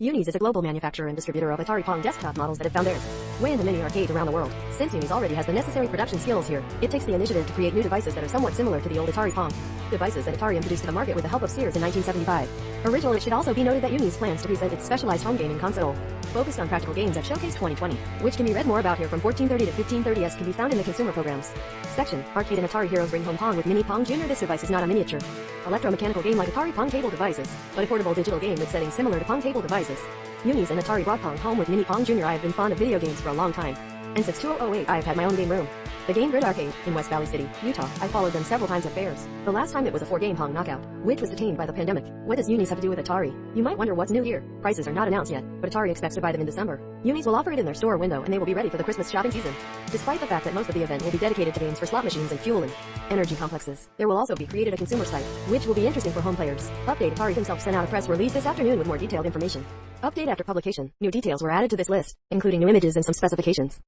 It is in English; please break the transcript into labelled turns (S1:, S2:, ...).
S1: Unis is a global manufacturer and distributor of Atari Pong desktop models that have found theirs way in the many arcades around the world. Since Unis already has the necessary production skills here, it takes the initiative to create new devices that are somewhat similar to the old Atari Pong devices that Atari introduced to the market with the help of Sears in 1975. Original, it should also be noted that Unis plans to present its specialized home gaming console focused on practical games at Showcase 2020, which can be read more about here from 1430 to 1530s can be found in the consumer programs section. Arcade and Atari Heroes bring home Pong with Mini Pong Jr. This device is not a miniature electromechanical game like Atari Pong table devices, but a portable digital game with settings similar to Pong table devices. Unis and Atari brought Pong home with Mini Pong Jr. I have been fond of video games for a long time, and since 2008 I have had my own game room, the Game Grid Arcade, in West Valley City, Utah. I followed them several times at fairs. The last time it was a 4-game Pong knockout, which was detained by the pandemic. What does Unis have to do with Atari? You might wonder what's new here. Prices are not announced yet, but Atari expects to buy them in December. Unis will offer it in their store window and they will be ready for the Christmas shopping season. Despite the fact that most of the event will be dedicated to games for slot machines and fuel and energy complexes, there will also be created a consumer site, which will be interesting for home players. Update: Atari himself sent out a press release this afternoon with more detailed information. Update: after publication, new details were added to this list, including new images and some specifications.